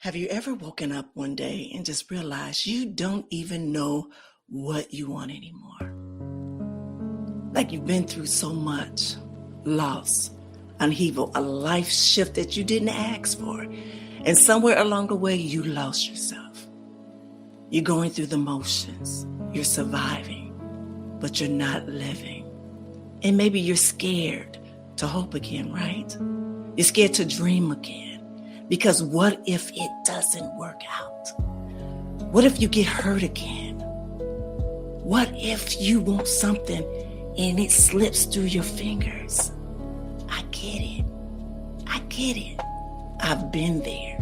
Have you ever woken up one day and just realized you don't even know what you want anymore? Like you've been through so much loss, upheaval, a life shift that you didn't ask for. And somewhere along the way, you lost yourself. You're going through the motions. You're surviving, but you're not living. And maybe you're scared to hope again, right? You're scared to dream again. Because what if it doesn't work out? What if you get hurt again? What if you want something and it slips through your fingers? I get it. I've been there.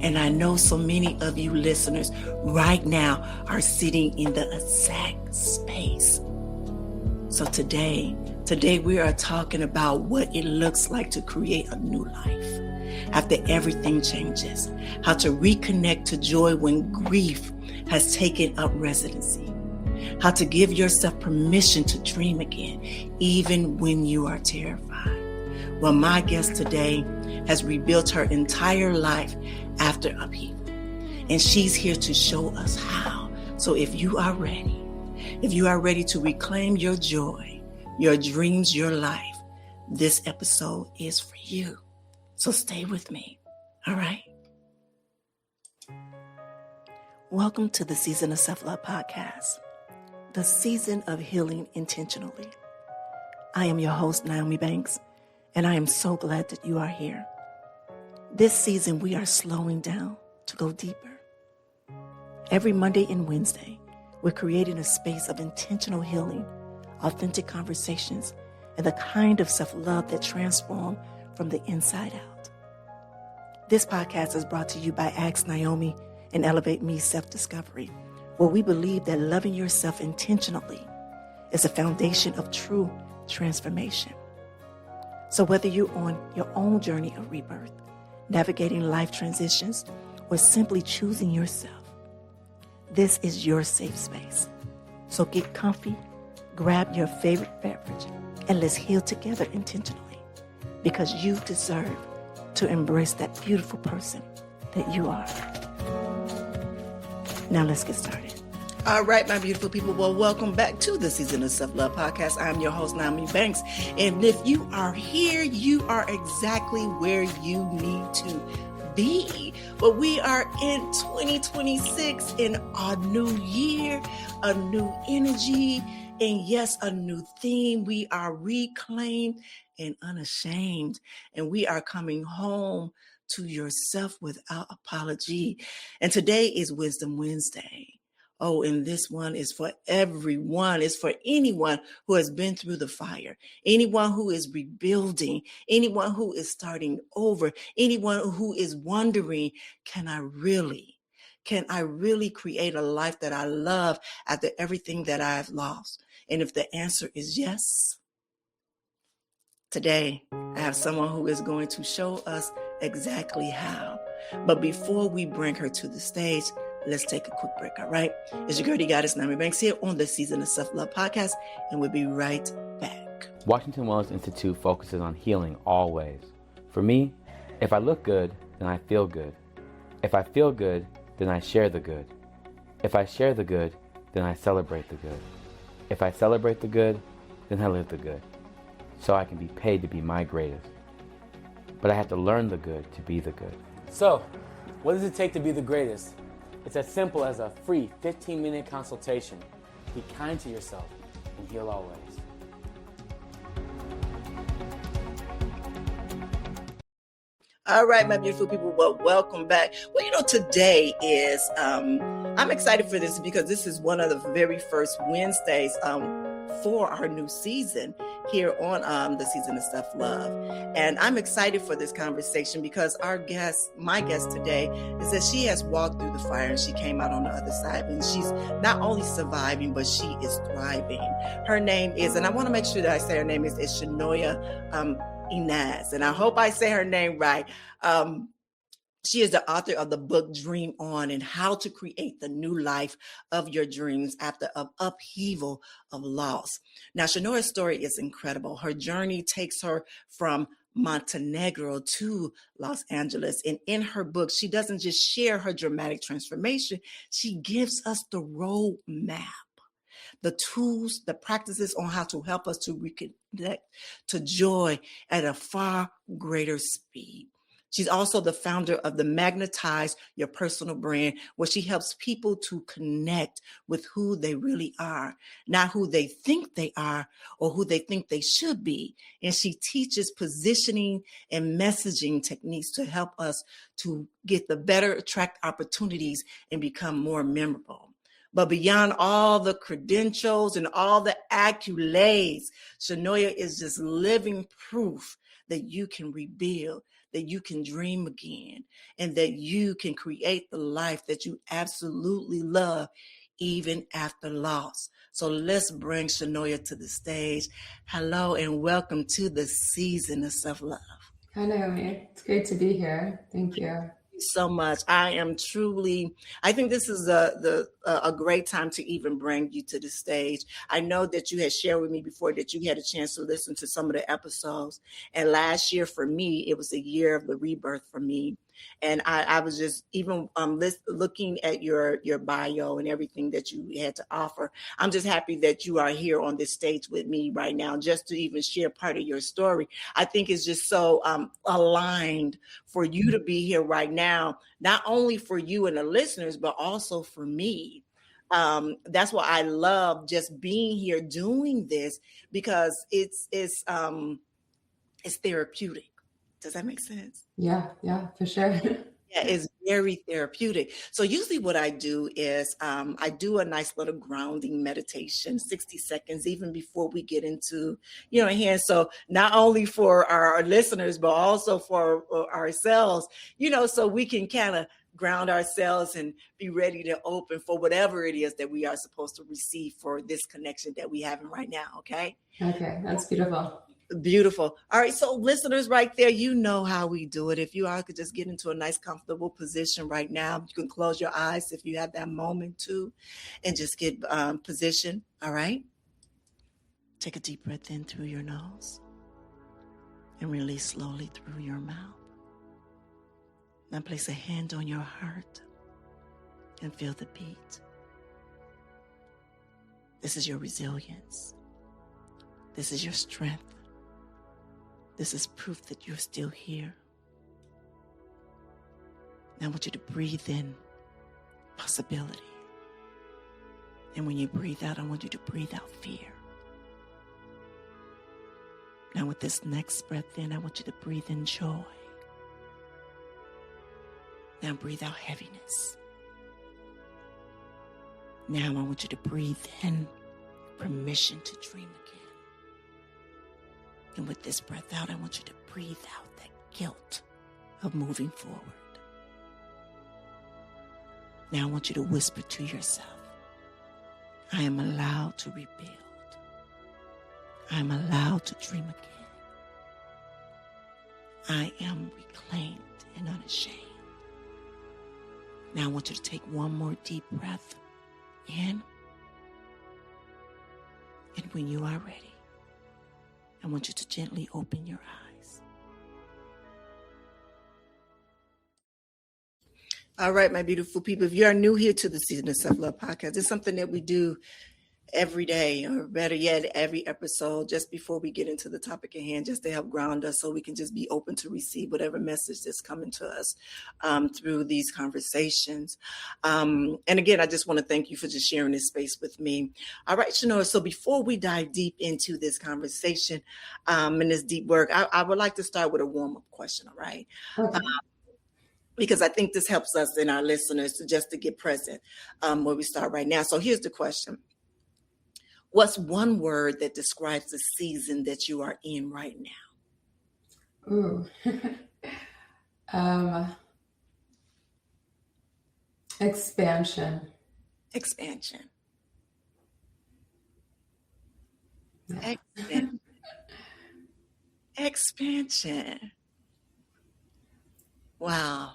And I know so many of you listeners right now are sitting in the exact space. So today we are talking about what it looks like to create a new life after everything changes, how to reconnect to joy when grief has taken up residency, how to give yourself permission to dream again, even when you are terrified. Well, my guest today has rebuilt her entire life after upheaval, and she's here to show us how. So if you are ready to reclaim your joy, your dreams, your life, this episode is for you. So stay with me, all right? Welcome to the Season of Self-Love podcast, the season of healing intentionally. I am your host, Nyomi Banks, and I am so glad that you are here. This season, we are slowing down to go deeper. Every Monday and Wednesday, we're creating a space of intentional healing, authentic conversations, and the kind of self-love that transforms from the inside out. This podcast is brought to you by Ask Nyomi and Elevate Me Self-Discovery, where we believe that loving yourself intentionally is a foundation of true transformation. So whether you're on your own journey of rebirth, navigating life transitions, or simply choosing yourself, this is your safe space. So get comfy, grab your favorite beverage, and let's heal together intentionally, because you deserve to embrace that beautiful person that you are. Now let's get started. All right, my beautiful people. Well, welcome back to the Season of Self-Love podcast. I'm your host, Nyomi Banks. And if you are here, you are exactly where you need to be. But we are in 2026, in a new year, a new energy, and yes, a new theme. We are reclaimed and unashamed, and we are coming home to yourself without apology. And today is Wisdom Wednesday. Oh, and this one is for everyone. It's for anyone who has been through the fire, anyone who is rebuilding, anyone who is starting over, anyone who is wondering, can I really create a life that I love after everything that I've lost? And if the answer is yes, today I have someone who is going to show us exactly how. But before we bring her to the stage, let's take a quick break, all right? It's your girl, goddess, Nyomi Banks, here on the Season of Self-Love podcast, and we'll be right back. Washington Wellness Institute focuses on healing always. For me, if I look good, then I feel good. If I feel good, then I share the good. If I share the good, then I celebrate the good. If I celebrate the good, then I live the good. So I can be paid to be my greatest. But I have to learn the good to be the good. So, what does it take to be the greatest? It's as simple as a free 15-minute consultation. Be kind to yourself and heal always. All right, my beautiful people, well, welcome back. Well, today is, I'm excited for this because this is one of the very first Wednesdays for our new season here on the Season of Self-Love. And I'm excited for this conversation because my guest today is that she has walked through the fire and she came out on the other side, and she's not only surviving, but she is thriving. Her name is, and I want to make sure that I say her name is Chanoa Inez, and I hope I say her name right. She is the author of the book Dream On, and how to create the new life of your dreams after an upheaval of loss. Now, Shanoa's story is incredible. Her journey takes her from Montenegro to Los Angeles. And in her book, she doesn't just share her dramatic transformation, she gives us the roadmap, the tools, the practices on how to help us to reconnect to joy at a far greater speed. She's also the founder of the Magnetize Your Personal Brand, where she helps people to connect with who they really are, not who they think they are or who they think they should be. And she teaches positioning and messaging techniques to help us to get the better attract opportunities and become more memorable. But beyond all the credentials and all the accolades, Shanoa is just living proof that you can rebuild, that you can dream again, and that you can create the life that you absolutely love, even after loss. So let's bring Shanoa to the stage. Hello, and welcome to the season of self-love. Hi, Nyomi. It's great to be here. Thank you So much. I think this is a great time to even bring you to the stage. I know that you had shared with me before that you had a chance to listen to some of the episodes. And last year for me, it was a year of the rebirth for me. And I was just even looking at your bio and everything that you had to offer. I'm just happy that you are here on this stage with me right now, just to even share part of your story. I think it's just so aligned for you to be here right now, not only for you and the listeners, but also for me. That's why I love just being here doing this, because it's therapeutic. Does that make sense? Yeah, for sure. Yeah, it's very therapeutic. So usually what I do is I do a nice little grounding meditation, 60 seconds, even before we get into, here. So not only for our listeners, but also for ourselves, so we can kind of ground ourselves and be ready to open for whatever it is that we are supposed to receive for this connection that we having right now. Okay. Okay. That's beautiful. Beautiful. All right. So listeners right there, you know how we do it. If you all could just get into a nice, comfortable position right now, you can close your eyes if you have that moment to, and just get positioned. All right. Take a deep breath in through your nose and release slowly through your mouth. Now place a hand on your heart and feel the beat. This is your resilience. This is your strength. This is proof that you're still here. Now I want you to breathe in possibility. And when you breathe out, I want you to breathe out fear. Now with this next breath in, I want you to breathe in joy. Now breathe out heaviness. Now I want you to breathe in permission to dream again. And with this breath out, I want you to breathe out that guilt of moving forward. Now I want you to whisper to yourself, I am allowed to rebuild. I am allowed to dream again. I am reclaimed and unashamed. Now I want you to take one more deep breath in. And when you are ready, I want you to gently open your eyes. All right, my beautiful people, if you are new here to the Season of Self-Love podcast, it's something that we do every day, or better yet, every episode, just before we get into the topic at hand, just to help ground us so we can just be open to receive whatever message that's coming to us through these conversations. And again, I just want to thank you for just sharing this space with me. All right, Shanoa, so before we dive deep into this conversation and this deep work, I would like to start with a warm-up question, all right? Okay. Because I think this helps us and our listeners to get present where we start right now. So here's the question. What's one word that describes the season that you are in right now? Ooh. Expansion. Expansion. Yeah. Expansion. Wow.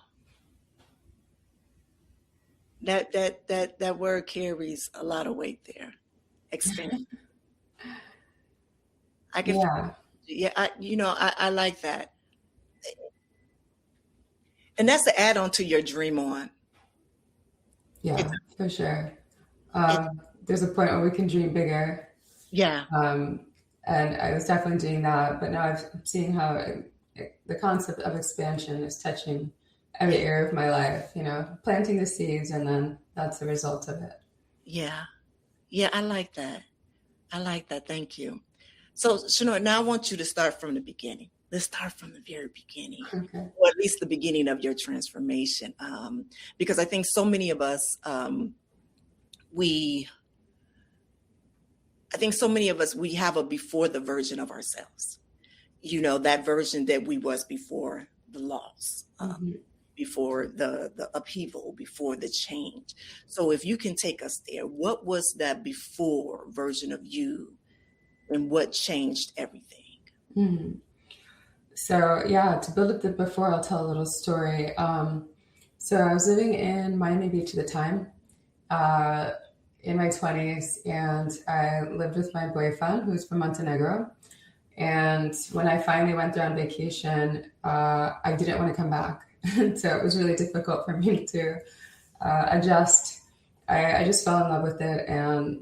That word carries a lot of weight there. Expansion. I can feel Yeah, I like that. And that's the add-on to your dream on. Yeah, It's, for sure. it's There's a point where we can dream bigger. yeah, Um, and I was definitely doing that, but now I'm seeing how the concept of expansion is touching every area of my life, planting the seeds, and then that's the result of it. yeah, yeah, I like that. I like that. Thank you. So, Shanoa, now I want you to start from the beginning. Let's start from the very beginning, Okay. or at least the beginning of your transformation. Because I think so many of us, we have a before the version of ourselves. That version that we was before the loss, before the upheaval, before the change. So if you can take us there, what was that before version of you, and what changed everything? Mm-hmm. So yeah, to build up the before, I'll tell a little story. So I was living in Miami Beach at the time, in my 20s, and I lived with my boyfriend who's from Montenegro. And when I finally went there on vacation, I didn't want to come back. So it was really difficult for me to adjust. I just fell in love with it. And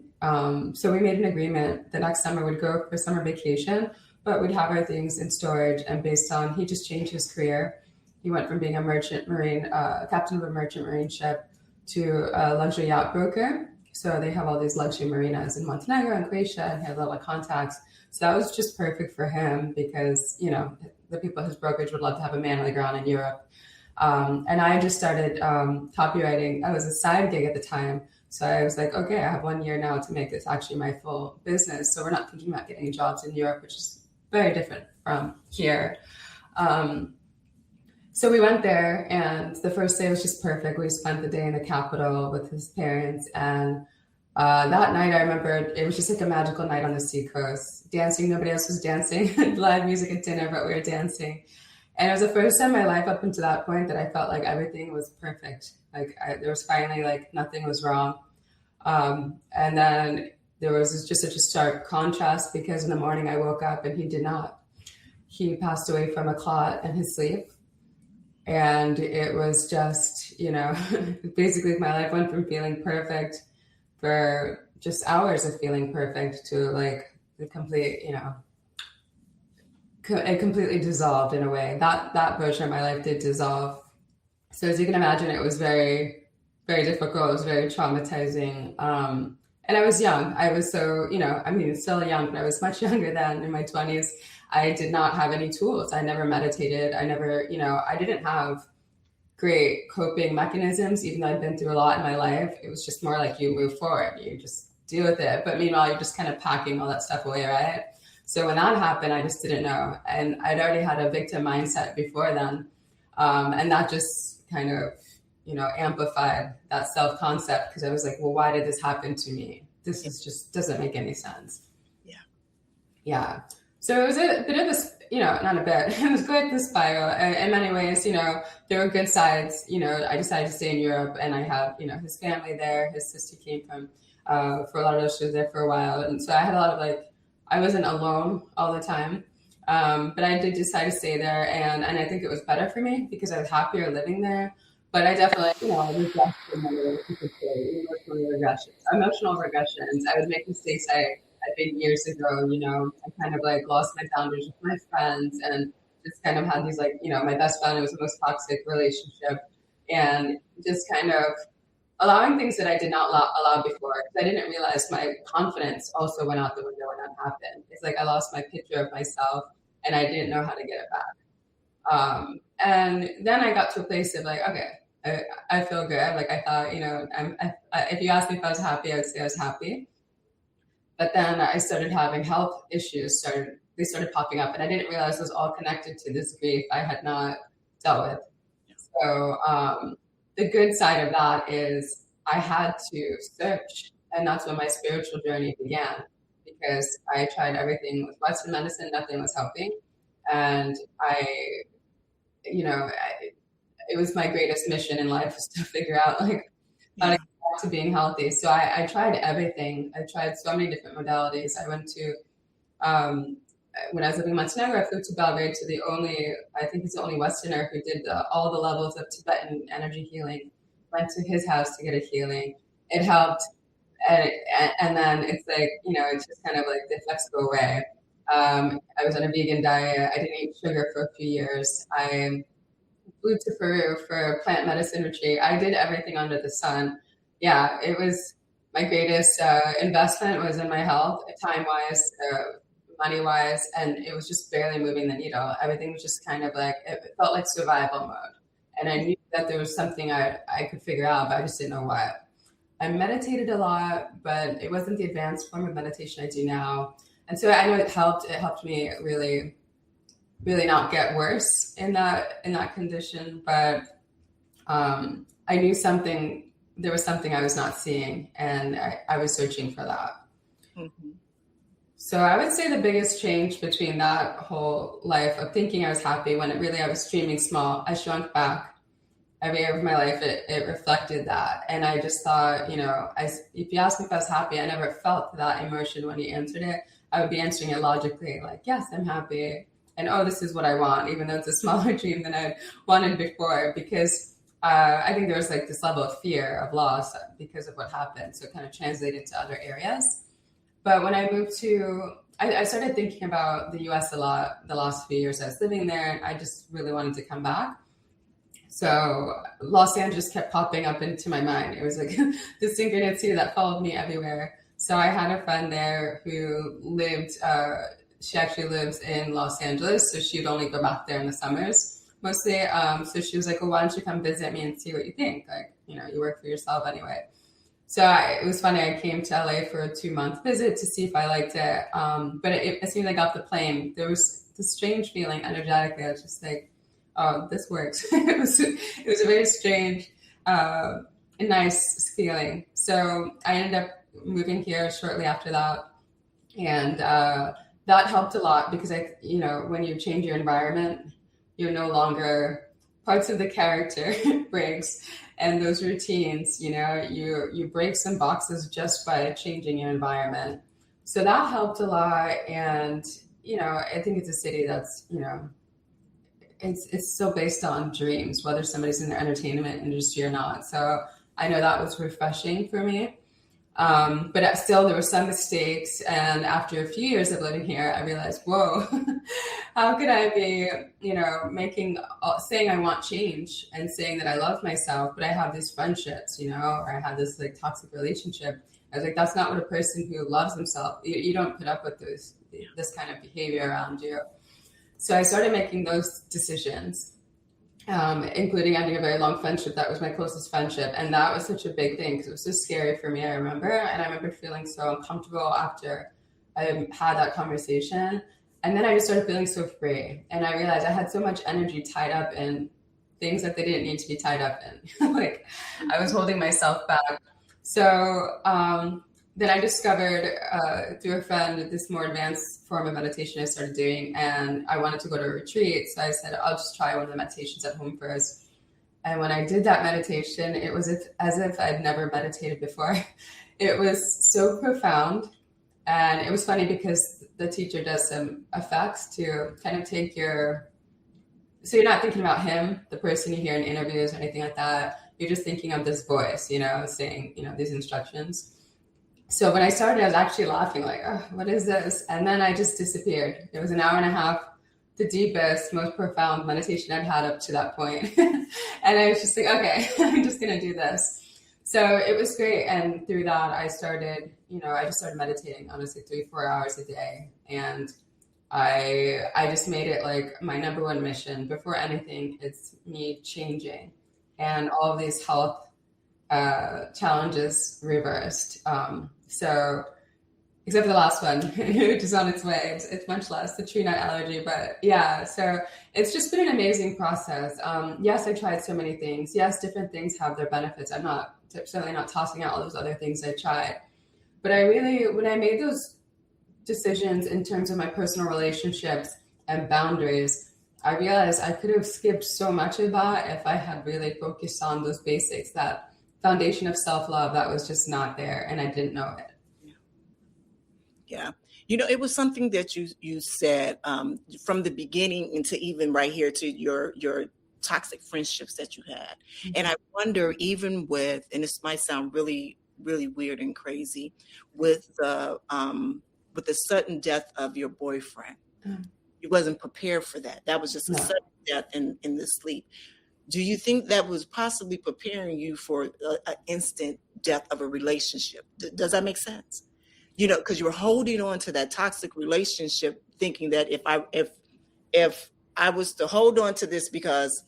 so we made an agreement the next summer we'd go for summer vacation, but we'd have our things in storage. And based on, he just changed his career. He went from being a merchant marine, captain of a merchant marine ship, to a luxury yacht broker. So they have all these luxury marinas in Montenegro and Croatia, and he had a lot of contacts. So that was just perfect for him because, the people at his brokerage would love to have a man on the ground in Europe. And I just started copywriting. I was a side gig at the time. So I was like, okay, I have 1 year now to make this actually my full business. So we're not thinking about getting jobs in Europe, which is very different from here. So we went there, and the first day was just perfect. We spent the day in the capital with his parents. And that night, I remember it was just like a magical night on the seacoast. Dancing, nobody else was dancing. Live music at dinner, but we were dancing. And it was the first time in my life up until that point that I felt like everything was perfect. There was finally nothing was wrong. And then there was just such a stark contrast because in the morning I woke up and he did not. He passed away from a clot in his sleep. And it was just, basically my life went from feeling perfect for just hours of feeling perfect to the complete, it completely dissolved in a way. That version of my life did dissolve. So as you can imagine, it was very, very difficult. It was very traumatizing. And I was young. I was still young, but I was much younger then, in my 20s. I did not have any tools. I never meditated. I never, I didn't have great coping mechanisms, even though I'd been through a lot in my life. It was just more like you move forward, you just deal with it. But meanwhile, you're just kind of packing all that stuff away, right? So when that happened, I just didn't know. And I'd already had a victim mindset before then. And that just kind of, amplified that self-concept because I was like, well, why did this happen to me? This is just doesn't make any sense. Yeah. So it was a bit of a, not a bit, it was quite the spiral. In many ways, there were good sides. I decided to stay in Europe, and I have, his family there. His sister came from, for a lot of those, she was there for a while. And so I had a lot of I wasn't alone all the time. But I did decide to stay there. And I think it was better for me because I was happier living there. But I definitely, regressed in many ways, you could say, emotional regressions. I would make mistakes I did years ago. I kind of lost my boundaries with my friends and just kind of had these my best friend, it was the most toxic relationship, and just kind of allowing things that I did not allow before. I didn't realize my confidence also went out the window when that happened. It's I lost my picture of myself and I didn't know how to get it back. And then I got to a place of okay, I feel good. I thought, if you asked me if I was happy, I would say I was happy. But then I started having health issues. They started popping up, and I didn't realize it was all connected to this grief I had not dealt with. So the good side of that is I had to search, and that's when my spiritual journey began. Because I tried everything with Western medicine, nothing was helping, and it was my greatest mission in life was to figure out how to get back to being healthy. So I tried everything. I tried so many different modalities. I went to when I was living in Montenegro, I flew to Belgrade to I think he's the only Westerner who did all the levels of Tibetan energy healing. Went to his house to get a healing. It helped. And then it's like, it's just kind of like the effects go away. I was on a vegan diet. I didn't eat sugar for a few years. I flew to Peru for a plant medicine retreat. I did everything under the sun. Yeah, it was my greatest investment was in my health, time-wise, money-wise, and it was just barely moving the needle. Everything was just kind of like, it felt like survival mode. And I knew that there was something I could figure out, but I just didn't know what. I meditated a lot, but it wasn't the advanced form of meditation I do now. And so I know it helped. It helped me really, really not get worse in that condition. But I knew there was something I was not seeing, and I was searching for that. Mm-hmm. So I would say the biggest change between that whole life of thinking I was happy when I was dreaming small, I shrunk back. Every year of my life, it reflected that. And I just thought, if you asked me if I was happy, I never felt that emotion when you answered it. I would be answering it logically, like, yes, I'm happy. And, oh, this is what I want, even though it's a smaller dream than I wanted before, because I think there was like this level of fear of loss because of what happened. So it kind of translated to other areas. But when I moved I started thinking about the US a lot the last few years I was living there, and I just really wanted to come back. So Los Angeles kept popping up into my mind. It was like the synchronicity that followed me everywhere. So I had a friend there who she actually lives in Los Angeles, so she'd only go back there in the summers mostly. So she was like, well, why don't you come visit me and see what you think? Like, you work for yourself anyway. So it was funny. I came to LA for a 2-month visit to see if I liked it. But as soon as I got the plane, there was this strange feeling energetically. I was just like, oh, this works. It was a very strange, nice feeling. So I ended up moving here shortly after that. And that helped a lot because when you change your environment, you're no longer parts of the character breaks and those routines, you break some boxes just by changing your environment. So that helped a lot. And, I think it's a city that's, it's still based on dreams, whether somebody's in the entertainment industry or not. So I know that was refreshing for me. But still, there were some mistakes. And after a few years of living here, I realized, whoa, how could I be, saying I want change and saying that I love myself, but I have these friendships, or I have this like toxic relationship. I was like, that's not what a person who loves himself, you don't put up with this kind of behavior around you. So I started making those decisions. Including ending a very long friendship. That was my closest friendship. And that was such a big thing because it was so scary for me, I remember. And I remember feeling so uncomfortable after I had that conversation. And then I just started feeling so free. And I realized I had so much energy tied up in things that they didn't need to be tied up in. Like I was holding myself back. So then I discovered through a friend this more advanced form of meditation I started doing, and I wanted to go to a retreat. So I said, I'll just try one of the meditations at home first. And when I did that meditation, it was as if I'd never meditated before. It was so profound. And it was funny because the teacher does some effects to kind of take so you're not thinking about him, the person you hear in interviews or anything like that. You're just thinking of this voice, saying, these instructions. So when I started, I was actually laughing like, oh, what is this? And then I just disappeared. It was an hour and a half, the deepest, most profound meditation I'd had up to that point. And I was just like, okay, I'm just going to do this. So it was great. And through that, I started, I just started meditating, honestly, 3-4 hours a day. And I just made it like my number one mission. Before anything, it's me changing and all of these health challenges reversed. So except for the last one, which is on its way. It's much less, the tree nut allergy. But yeah, so it's just been an amazing process. Yes, I tried so many things. Yes, different things have their benefits. I'm certainly not tossing out all those other things I tried. But when I made those decisions in terms of my personal relationships and boundaries, I realized I could have skipped so much of that if I had really focused on those basics, that foundation of self-love that was just not there, and I didn't know it. Yeah. It was something that you said from the beginning into even right here to your toxic friendships that you had. Mm-hmm. And I wonder, even with, and this might sound really, really weird and crazy, with the sudden death of your boyfriend, you wasn't prepared for that. That was just a sudden death in the sleep. Do you think that was possibly preparing you for an instant death of a relationship? Does that make sense? Because you were holding on to that toxic relationship, thinking that if I was to hold on to this because,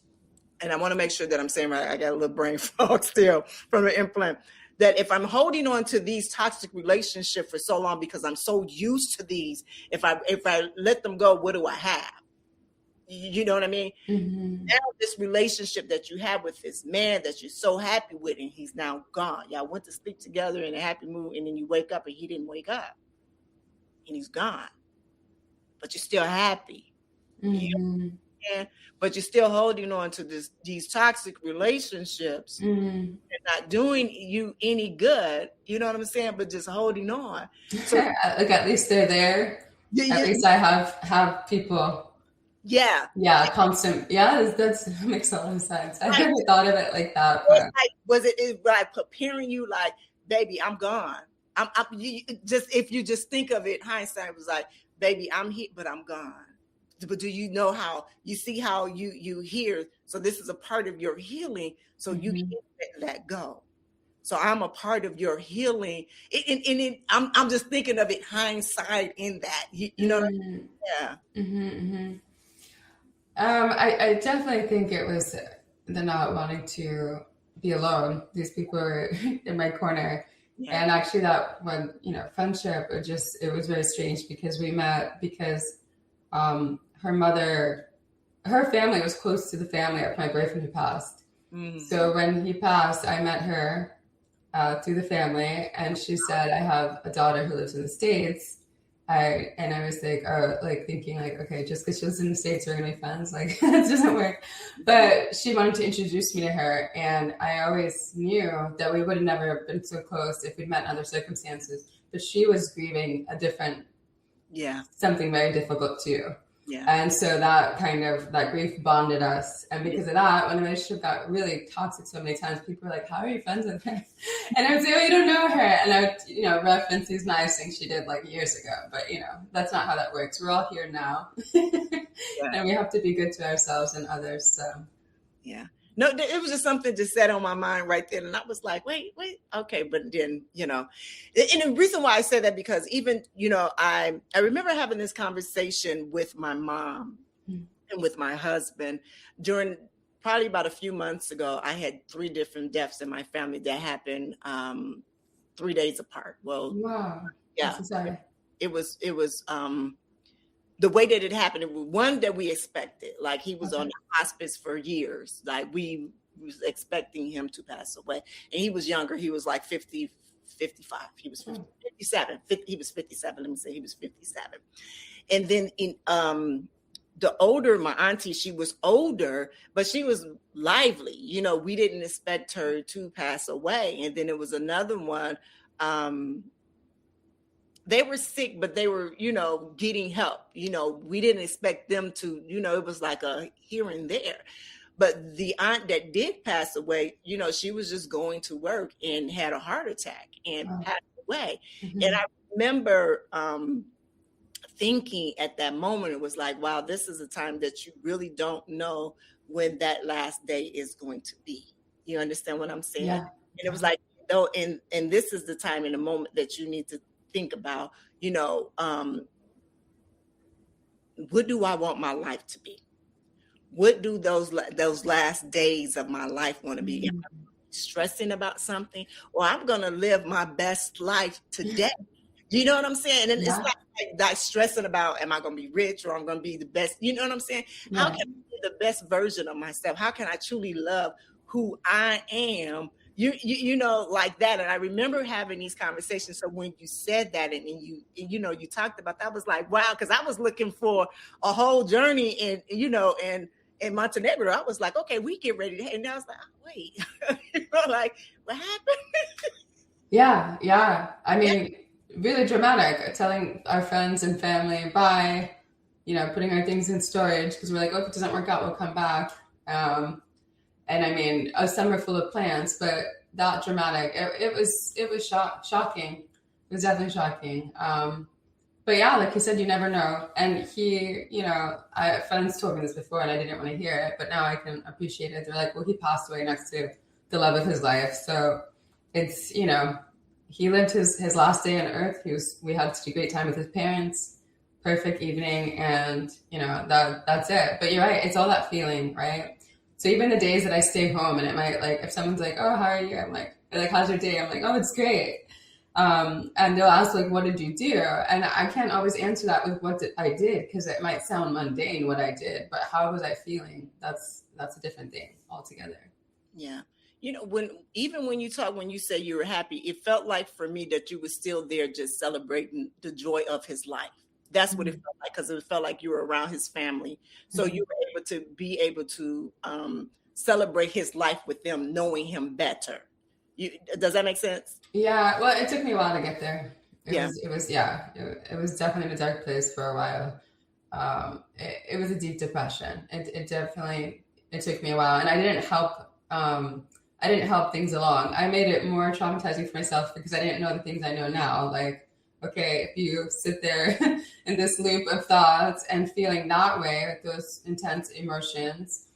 and I want to make sure that I'm saying right, I got a little brain fog still from the implant, that if I'm holding on to these toxic relationships for so long because I'm so used to these, if I let them go, what do I have? You know what I mean? Mm-hmm. Now this relationship that you have with this man that you're so happy with, and he's now gone. Y'all went to sleep together in a happy mood, and then you wake up and he didn't wake up, and he's gone. But you're still happy. Mm-hmm. You know what I'm saying? But you're still holding on to these toxic relationships and not doing you any good. You know what I'm saying? But just holding on. So, like at least they're there. At least I have people. Yeah. Constant. Yeah, that makes a lot of sense. I never thought of it like that. But. Was it like preparing you, like, baby, I'm gone. If you just think of it, hindsight was like, baby, I'm here, but I'm gone. But do you know how you see how you hear? So this is a part of your healing. So you can't let that go. So I'm a part of your healing. I'm just thinking of it hindsight in that. You know what I mean? Yeah. Mm-hmm. I definitely think it was the not wanting to be alone. These people were in my corner. Yeah. And actually that when, friendship, it was very strange because we met because her family was close to the family of my boyfriend who passed. Mm-hmm. So when he passed, I met her through the family, and she said, I have a daughter who lives in the States. I was thinking okay, just because she lives in the States, we're gonna be friends. Like, that doesn't work. But she wanted to introduce me to her, and I always knew that we would have never been so close if we'd met in other circumstances. But she was grieving something very difficult too. Yeah. And so that grief bonded us. And because of that, when the relationship got really toxic so many times, people were like, how are you friends with her? And I would say, oh, you don't know her. And I would, reference these nice things she did years ago. But, that's not how that works. We're all here now. And we have to be good to ourselves and others. So, yeah. No, it was just something just set on my mind right then. And I was like, wait, okay. But then, and the reason why I said that, because even, I remember having this conversation with my mom and with my husband during probably about a few months ago. I had 3 different deaths in my family that happened 3 days apart. Well, wow. Yeah, it was the way that it happened, it was one that we expected. Like, he was on the hospice for years. Like, we was expecting him to pass away. And he was younger. He was like 50, 55. He was 57. He was 57. Let me say he was 57. And then in the older, my auntie, she was older, but she was lively. We didn't expect her to pass away. And then it was another one. They were sick, but they were, getting help. We didn't expect them to, it was like a here and there. But the aunt that did pass away, she was just going to work and had a heart attack and passed away. Mm-hmm. And I remember thinking at that moment, it was like, wow, this is a time that you really don't know when that last day is going to be. You understand what I'm saying? Yeah. And it was like, and this is the time in the moment that you need to think about, what do I want my life to be? What do those last days of my life want to be? Am I stressing about something, or I'm going to live my best life today? You know what I'm saying? And it's like stressing about, am I going to be rich, or I'm going to be the best? You know what I'm saying? Yeah. How can I be the best version of myself? How can I truly love who I am? You like that. And I remember having these conversations. So when you said that and you talked about that, I was like, wow, because I was looking for a whole journey in Montenegro. I was like, okay, we get ready to, and I was like, oh, wait, like, what happened? Yeah. I mean, really dramatic, telling our friends and family bye, putting our things in storage because we're like, oh, if it doesn't work out, we'll come back. And I mean, a summer full of plans, but that dramatic, it was shocking. It was definitely shocking. But yeah, like you said, you never know. And he, friends told me this before and I didn't want to hear it, but now I can appreciate it. They're like, well, he passed away next to the love of his life. So it's, he lived his last day on earth. We had such a great time with his parents, perfect evening. And, that's it. But you're right. It's all that feeling, right? So even the days that I stay home and it might, like, if someone's like, oh, how are you? I'm like, how's your day? I'm like, oh, it's great. And they'll ask, like, what did you do? And I can't always answer that with I did, because it might sound mundane what I did, but how was I feeling? That's a different thing altogether. Yeah. When you say you were happy, it felt like for me that you were still there just celebrating the joy of his life. That's what it felt like, because it felt like you were around his family. So you were able to celebrate his life with them, knowing him better. Does that make sense? Yeah. Well, it took me a while to get there. It was definitely in a dark place for a while. It was a deep depression. It took me a while, and I didn't help things along. I made it more traumatizing for myself because I didn't know the things I know now. Like, okay, if you sit there in this loop of thoughts and feeling that way with those intense emotions,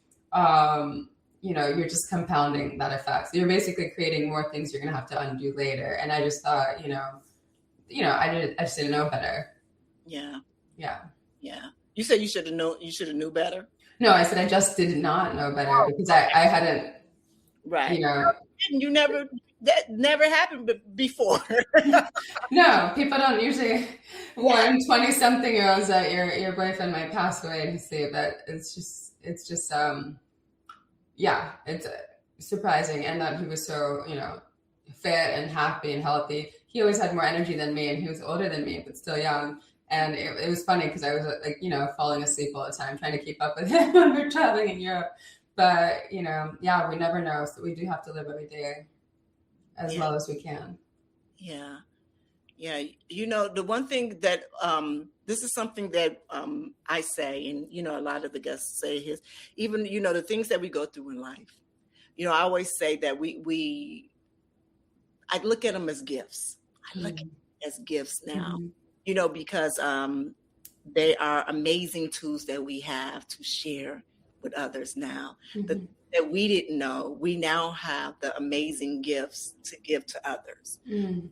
you're just compounding that effect. So you're basically creating more things you're going to have to undo later. And I just thought, I just didn't know better. Yeah. Yeah. Yeah. You said you should have knew better. No, I said I just did not know better because I hadn't. Right. That never happened before. No, people don't usually warn 20-something-year-olds that your boyfriend might pass away and say that it's just it's surprising. And that he was so, fit and happy and healthy. He always had more energy than me, and he was older than me, but still young. And it was funny because I was falling asleep all the time, trying to keep up with him when we're traveling in Europe. But, we never know. So we do have to live every day as well as we can. Yeah. Yeah. The one thing that, this is something that I say, and, a lot of the guests say is even, the things that we go through in life, I always say that I look at them as gifts. I look at them as gifts now, because they are amazing tools that we have to share with others now. That we didn't know, we now have the amazing gifts to give to others. We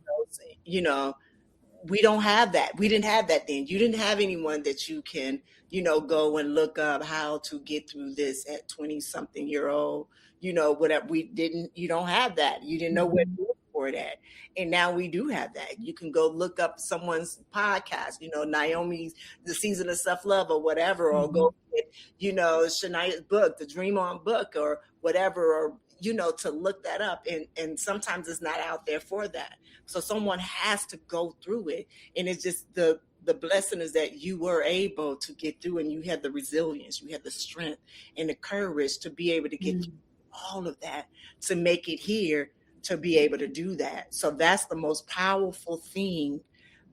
don't have that. We didn't have that then. You didn't have anyone that you can, go and look up how to get through this at 20-something-year-old, whatever. You don't have that. You didn't know where to look for it at. And now we do have that. You can go look up someone's podcast, Nyomi's The Season of Self-Love or whatever, or go get, Shania's book, The Dream On book or whatever, or, to look that up. And sometimes it's not out there for that. So someone has to go through it. And it's just the blessing is that you were able to get through, and you had the resilience, you had the strength and the courage to be able to get through all of that, to make it here, to be able to do that. So that's the most powerful thing,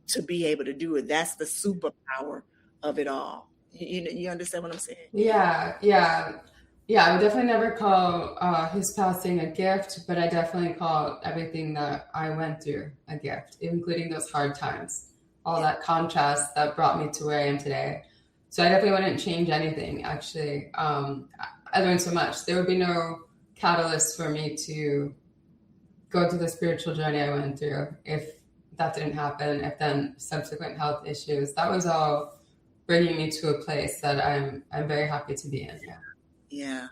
to be able to do it. That's the superpower of it all. You understand what I'm saying? Yeah. I would definitely never call his passing a gift, but I definitely call everything that I went through a gift, including those hard times, all that contrast that brought me to where I am today. So I definitely wouldn't change anything, actually. I learned so much. There would be no catalyst for me to go through the spiritual journey I went through if that didn't happen, if then subsequent health issues. That was all bringing me to a place that I'm very happy to be in. Yeah,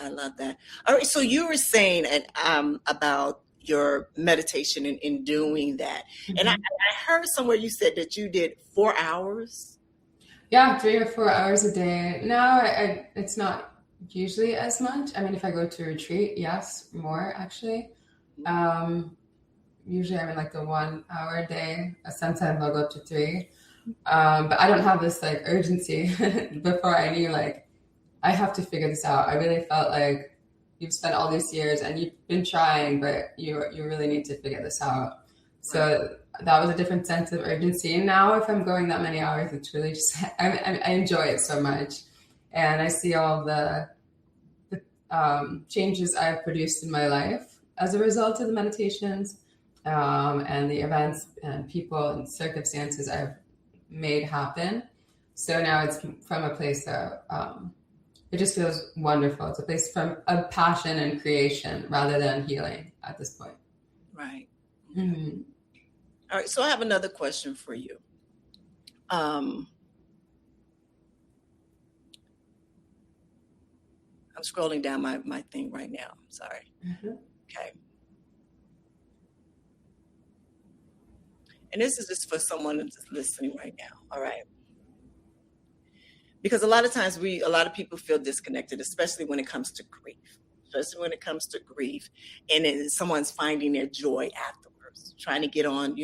I love that. All right, so you were saying about your meditation and in that. And I heard somewhere you said that you did 4 hours. Yeah, 3 or 4 hours a day. No, it's not usually as much. I mean, if I go to a retreat, yes, more actually. Usually I'm in like the 1 hour a day. Sometimes I'll go up to 3. But I don't have this like urgency. Before I knew like I have to figure this out. I really felt like you've spent all these years and you've been trying, but you really need to figure this out. So that was a different sense of urgency. And now if I'm going that many hours, it's really just, I enjoy it so much. And I see all the changes I've produced in my life as a result of the meditations and the events and people and circumstances I've made happen. So now it's from a place that it just feels wonderful. It's a place from a passion and creation rather than healing at this point. Right. Mm-hmm. All right. So I have another question for you. I'm scrolling down my thing right now. I'm sorry. Mm-hmm. Okay. And this is just for someone that's listening right now. All right. Because a lot of times a lot of people feel disconnected, especially when it comes to grief. And then someone's finding their joy afterwards, trying to get on,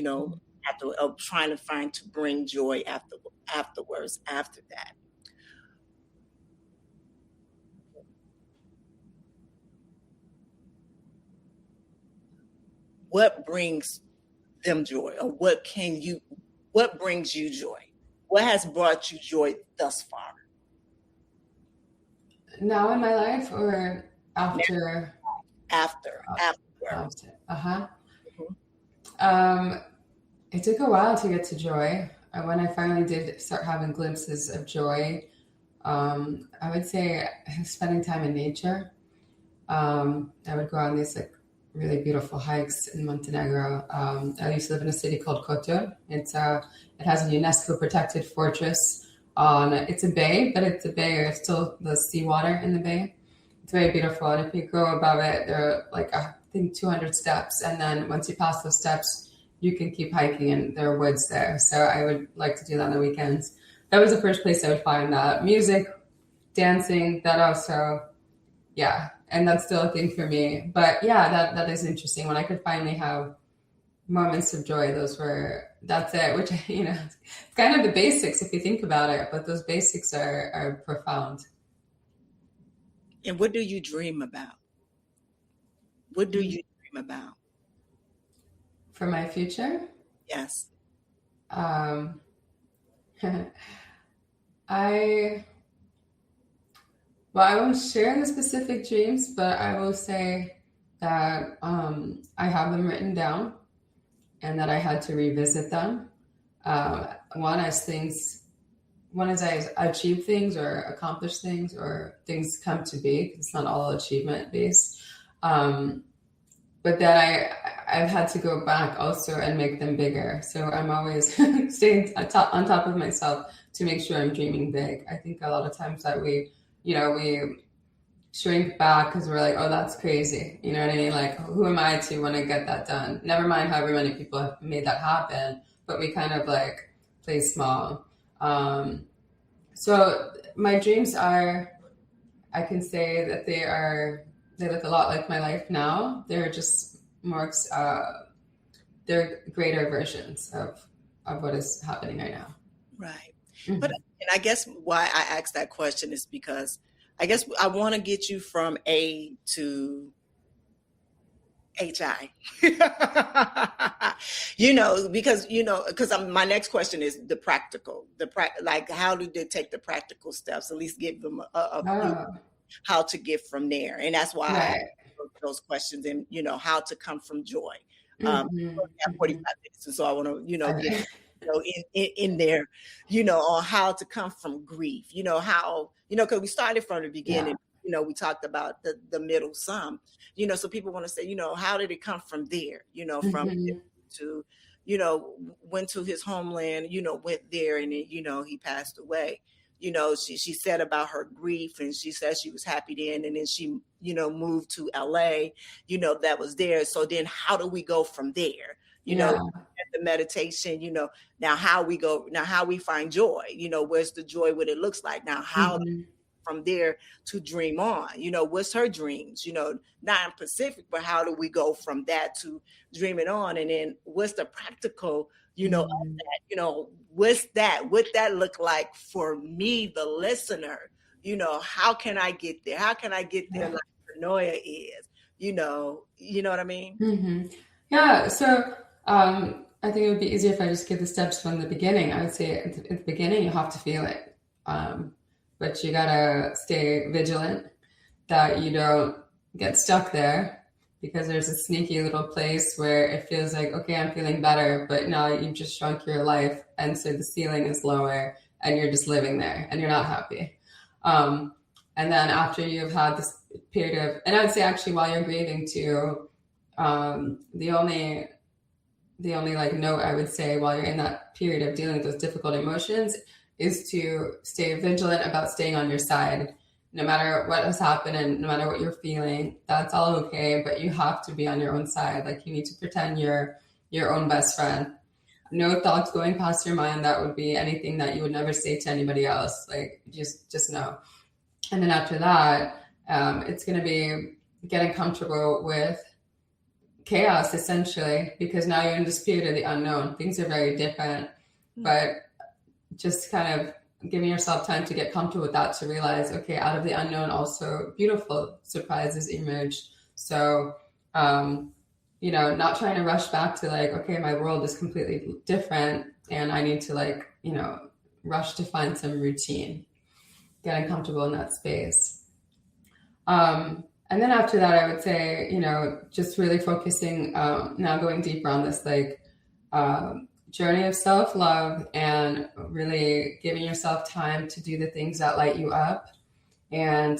trying to bring joy afterwards, after that. What brings them joy, or what brings you joy? What has brought you joy thus far? Now in my life or after? After. Uh-huh. Mm-hmm. It took a while to get to joy. When I finally did start having glimpses of joy, I would say spending time in nature. I would go on these really beautiful hikes in Montenegro. I used to live in a city called Kotor. It has a UNESCO protected fortress it's a bay, but it's a bay, there's still the seawater in the bay. It's very beautiful. And if you go above it, there are I think 200 steps. And then once you pass those steps, you can keep hiking and there are woods there. So I would like to do that on the weekends. That was the first place I would find that. Music, dancing, that also, yeah. And that's still a thing for me. But yeah, that is interesting. When I could finally have moments of joy, that's it, which, it's kind of the basics if you think about it, but those basics are profound. And what do you dream about? What do you dream about? For my future? Yes. I won't share the specific dreams, but I will say that I have them written down and that I had to revisit them. One as I achieve things or accomplish things or things come to be. It's not all achievement based. But then I've had to go back also and make them bigger. So I'm always staying on top of myself to make sure I'm dreaming big. I think a lot of times that we shrink back because we're like, oh, that's crazy. You know what I mean? Like, who am I to want to get that done? Never mind however many people have made that happen, but we kind of play small. So my dreams I can say that they look a lot like my life now. They're just more, they're greater versions of what is happening right now. Right. Mm-hmm. And I guess why I asked that question is because I guess I want to get you from A to HI, because my next question is the practical, how do they take the practical steps, at least give them how to get from there. And that's why I asked those questions and, how to come from joy. I have 45 minutes. And so I want to, get in there, on how to come from grief, how, because we started from the beginning, we talked about the middle some, so people want to say, how did it come from there, from to, went to his homeland, went there and then, he passed away. She said about her grief and she said she was happy then. And then she, moved to LA, that was there. So then how do we go from there? The meditation, now how we find joy, where's the joy, what it looks like now, how from there to dream on, what's her dreams, not in Pacific, but how do we go from that to dreaming on? And then what's the practical, of that, what that look like for me, the listener, how can I get there? How can I get there like Chanoa is, you know what I mean? Yeah. So I think it would be easier if I just give the steps from the beginning. I would say at the beginning, you have to feel it. But you gotta stay vigilant that you don't get stuck there, because there's a sneaky little place where it feels like, okay, I'm feeling better, but now you've just shrunk your life. And so the ceiling is lower and you're just living there and you're not happy. And then after you've had this period of, and I would say actually while you're grieving too, the only like note I would say while you're in that period of dealing with those difficult emotions is to stay vigilant about staying on your side. No matter what has happened and no matter what you're feeling, that's all okay, but you have to be on your own side. Like you need to pretend you're your own best friend. No thoughts going past your mind that would be anything that you would never say to anybody else. Like just know. And then after that, it's going to be getting comfortable with chaos, essentially, because now you're in this period of the unknown. Things are very different, but just kind of giving yourself time to get comfortable with that, to realize, okay, out of the unknown also beautiful surprises emerge. So, not trying to rush back to like, okay, my world is completely different and I need to like, rush to find some routine, getting comfortable in that space. And then after that, I would say, just really focusing, now going deeper on this, like, journey of self-love and really giving yourself time to do the things that light you up and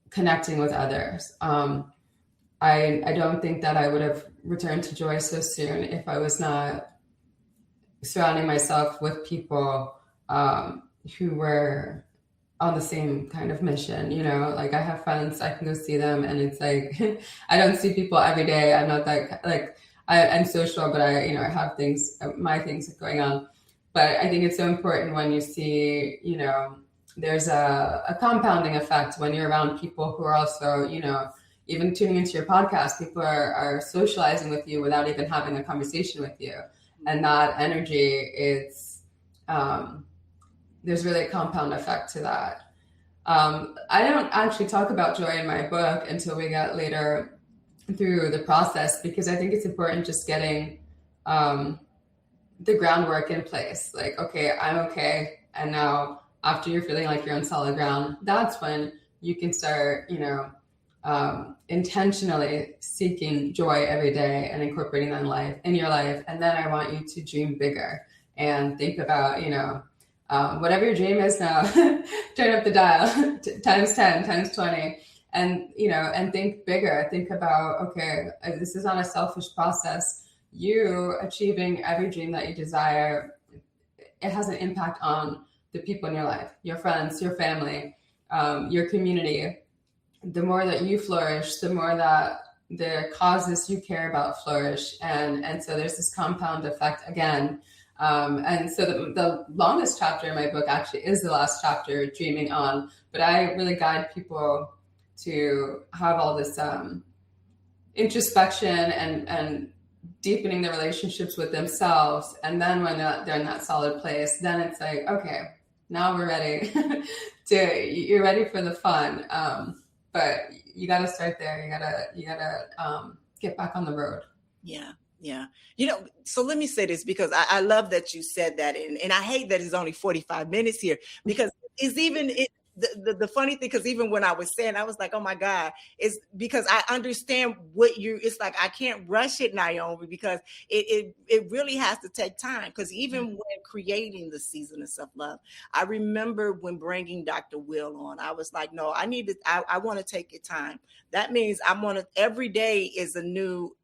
connecting with others. I don't think that I would have returned to joy so soon if I was not surrounding myself with people who were on the same kind of mission, like I have friends, I can go see them and it's like, I don't see people every day. I'm not that like, I'm social, but I have my things going on. But I think it's so important when you see, there's a compounding effect when you're around people who are also, even tuning into your podcast, people are socializing with you without even having a conversation with you. And that energy, there's really a compound effect to that. I don't actually talk about joy in my book until we get later through the process, because I think it's important just getting the groundwork in place. Like, okay, I'm okay. And now after you're feeling like you're on solid ground, that's when you can start, intentionally seeking joy every day and incorporating that in your life. And then I want you to dream bigger and think about, whatever your dream is now, turn up the dial times 10, times 20. And, and think bigger, think about, okay, this is not a selfish process. You achieving every dream that you desire, it has an impact on the people in your life, your friends, your family, your community. The more that you flourish, the more that the causes you care about flourish. And so there's this compound effect again. And so the longest chapter in my book actually is the last chapter, Dreaming On. But I really guide people to have all this introspection and deepening their relationships with themselves. And then when they're in that solid place, then it's like, okay, now we're ready you're ready for the fun. But you got to start there. You gotta get back on the road. Yeah. Yeah. So let me say this, because I love that you said that. And I hate that it's only 45 minutes here, because it's even the funny thing, because even when I was saying, I was like, oh my God, it's because I understand it's like, I can't rush it, Nyomi, because it really has to take time. Because even when creating the season of self-love, I remember when bringing Dr. Will on, I was like, no, I want to take it time. That means every day is a new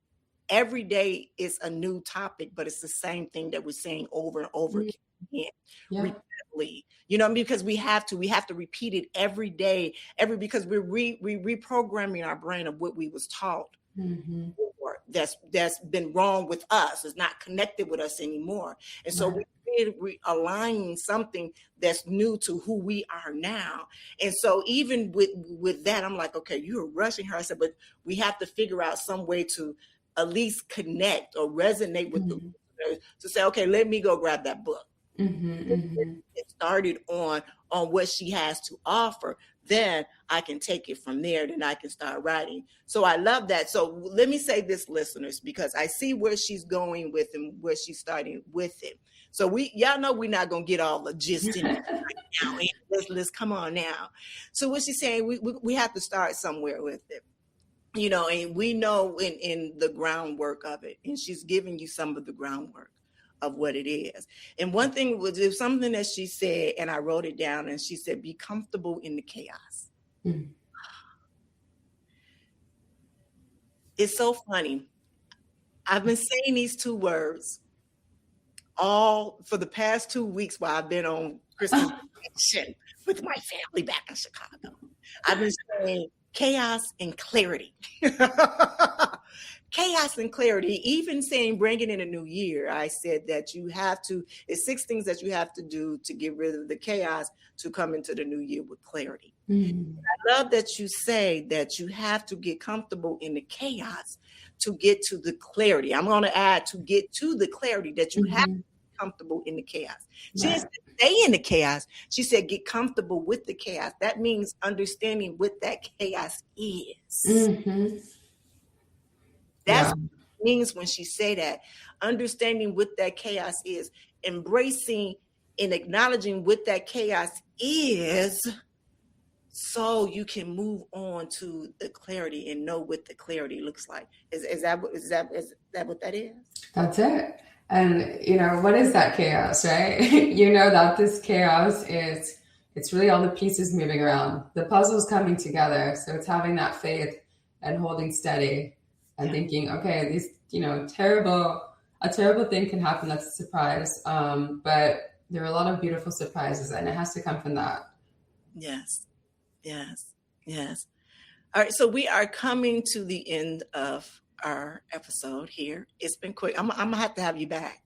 topic, but it's the same thing that we're saying over and over again, repeatedly, because we have to repeat it every day, because we're reprogramming our brain of what we was taught before, that's been wrong with us, is not connected with us anymore. And so we're aligning something that's new to who we are now. And so even with that, I'm like, okay, you're rushing her. I said, but we have to figure out some way to at least connect or resonate with the listeners, to say, okay, let me go grab that book. It started on what she has to offer. then I can take it from there. Then I can start writing. So I love that. So let me say this, listeners, because I see where she's going with and where she's starting with it. So y'all know we're not going to get all the gist in it right now. Let's come on now. So what she's saying, we have to start somewhere with it. You know, and we know in the groundwork of it, and she's giving you some of the groundwork of what it is. And one thing was something that she said, and I wrote it down, and she said, be comfortable in the chaos. Mm-hmm. It's so funny. I've been saying these two words all for the past 2 weeks while I've been on Christmas vacation with my family back in Chicago. I've been saying chaos and clarity. Chaos and clarity. Even saying bringing in a new year, I said that it's 6 things that you have to do to get rid of the chaos to come into the new year with clarity. Mm-hmm. I love that you say that you have to get comfortable in the chaos to get to the clarity. I'm going to add to get to the clarity that you have to be comfortable in the chaos. She didn't stay in the chaos. She said get comfortable with the chaos. That means understanding what that chaos is. Mm-hmm. That's what it means when she say that. Understanding what that chaos is, embracing and acknowledging what that chaos is, so you can move on to the clarity and know what the clarity looks like. Is that what that is? That's it. And you know, what is that chaos, right? You know that this chaos it's really all the pieces moving around. The puzzle's coming together. So it's having that faith and holding steady and thinking, okay, these, you know, a terrible thing can happen. That's a surprise. But there are a lot of beautiful surprises, and it has to come from that. Yes. All right. So we are coming to the end of our episode here. It's been quick. I'm going to have you back.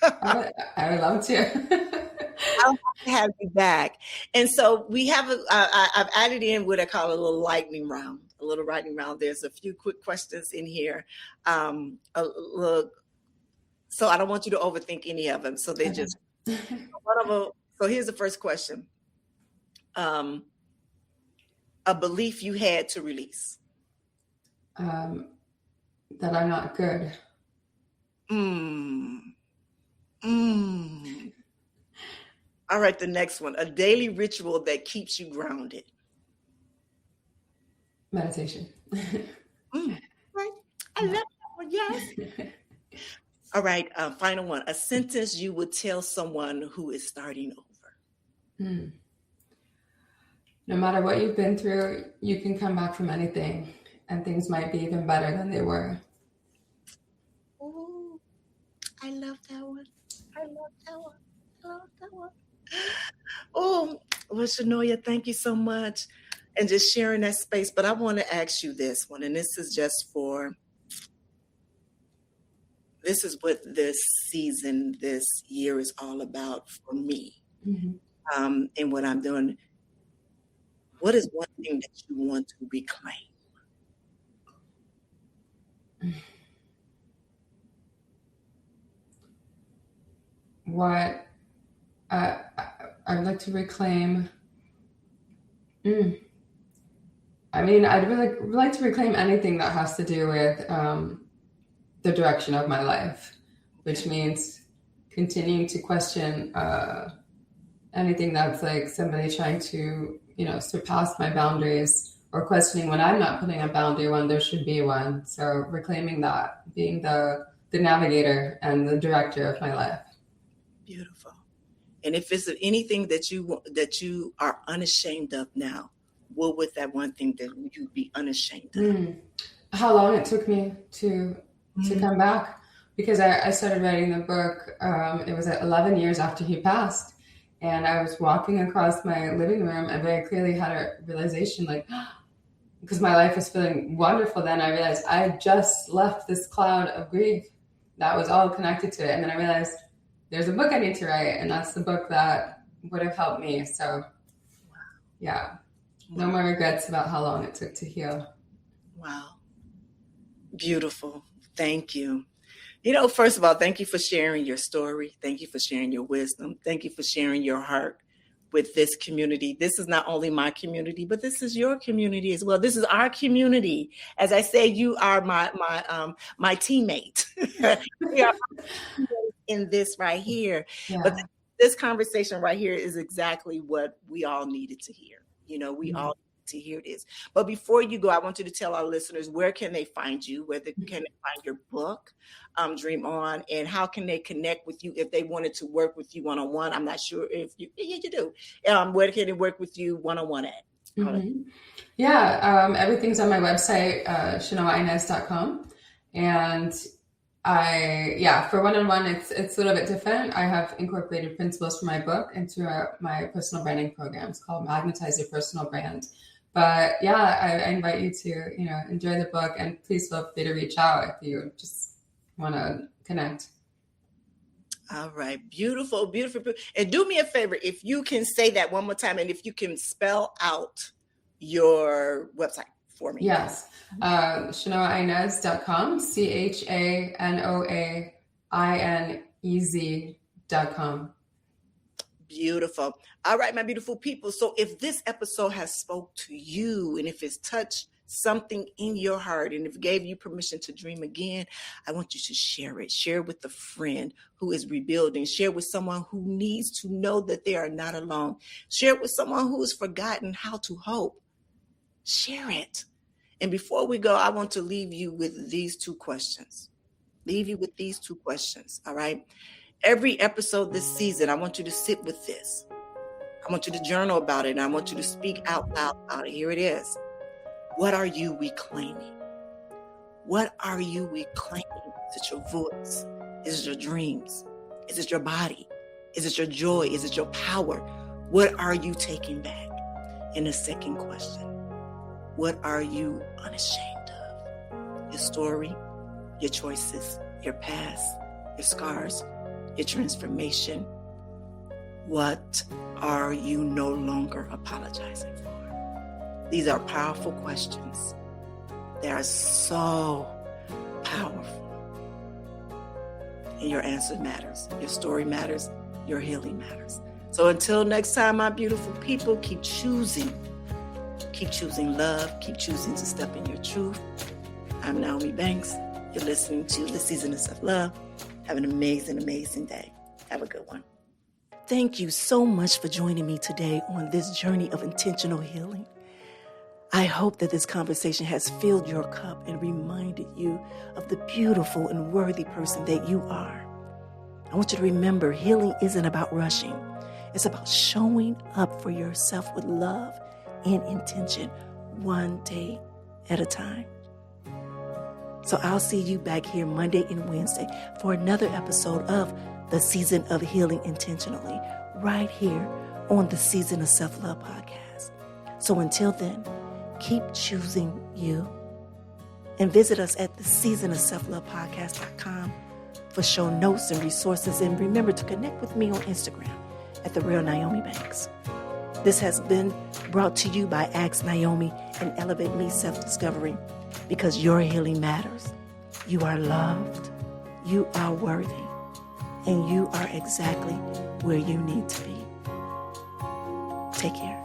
I would love to. I'll have to have you back. And so we have, I've added in what I call a little lightning round. There's a few quick questions in here. So I don't want you to overthink any of them. So they just, one of them. So here's the first question. A belief you had to release. That I'm not good. All right, the next one. A daily ritual that keeps you grounded. Meditation. Right. I love that one. Yes. All right. Final one. A sentence you would tell someone who is starting over. No matter what you've been through, you can come back from anything, and things might be even better than they were. Oh, I love that one. Oh, well, Shanoa, thank you so much. And just sharing that space. But I want to ask you this one, and this is what this season, this year is all about for me. Mm-hmm. And what I'm doing. What is one thing that you want to reclaim? What I'd like to reclaim. I mean, I'd really like to reclaim anything that has to do with the direction of my life, which means continuing to question anything that's like somebody trying to, you know, surpass my boundaries, or questioning when I'm not putting a boundary when there should be one. So reclaiming that, being the navigator and the director of my life. Beautiful. And if it's anything that you are unashamed of now, what would that one thing that you'd be unashamed of? How long it took me to come back, because I started writing the book. It was 11 years after he passed. And I was walking across my living room and very clearly had a realization, like, because my life was feeling wonderful then, I realized I just left this cloud of grief that was all connected to it. And then I realized there's a book I need to write, and that's the book that would have helped me. So, yeah, no more regrets about how long it took to heal. Wow. Beautiful. Thank you. You know, first of all, thank you for sharing your story. Thank you for sharing your wisdom. Thank you for sharing your heart with this community. This is not only my community, but this is your community as well. This is our community. As I say, you are my teammate. We are in this right here. Yeah. But this conversation right here is exactly what we all needed to hear. We all need to hear this. But before you go, I want you to tell our listeners, where can they find you? Where can they find your book, Dream On, and how can they connect with you if they wanted to work with you one-on-one? I'm not sure if you do. Where can they work with you one-on-one at? Mm-hmm. Yeah, everything's on my website, shanoainez.com. And for one-on-one, it's a little bit different. I have incorporated principles from my book into my personal branding program. It's called Magnetize Your Personal Brand. But yeah, I invite you to, enjoy the book, and please feel free to reach out if you just want to connect. All right. Beautiful, beautiful. And do me a favor, if you can say that one more time, and if you can spell out your website for me. Yes. Chanoainez.com, ChanoaInez.com. Beautiful. All right, my beautiful people. So if this episode has spoke to you, and if it's touched something in your heart, and if it gave you permission to dream again, I want you to share it. Share it with a friend who is rebuilding. Share with someone who needs to know that they are not alone. Share it with someone who has forgotten how to hope. Share it. And before we go, I want to leave you with these two questions. All right. Every episode this season, I want you to sit with this. I want you to journal about it, and I want you to speak out loud about it. Here it is. What are you reclaiming? What are you reclaiming? Is it your voice? Is it your dreams? Is it your body? Is it your joy? Is it your power? What are you taking back? And the second question, what are you unashamed of? Your story, your choices, your past, your scars, your transformation. What are you no longer apologizing for? These are powerful questions. They are so powerful. And your answer matters. Your story matters. Your healing matters. So until next time, my beautiful people, keep choosing. Keep choosing love. Keep choosing to step in your truth. I'm Nyomi Banks. You're listening to The Season of Self-Love. Have an amazing, amazing day. Have a good one. Thank you so much for joining me today on this journey of intentional healing. I hope that this conversation has filled your cup and reminded you of the beautiful and worthy person that you are. I want you to remember, healing isn't about rushing. It's about showing up for yourself with love and intention, one day at a time. So I'll see you back here Monday and Wednesday for another episode of The Season of Healing Intentionally, right here on the Season of Self-Love podcast. So until then, keep choosing you. And visit us at theseasonofselflovepodcast.com for show notes and resources. And remember to connect with me on Instagram at The Real Nyomi Banks. This has been brought to you by Ask Nyomi and Elevate Me Self-Discovery, because your healing matters. You are loved. You are worthy. And you are exactly where you need to be. Take care.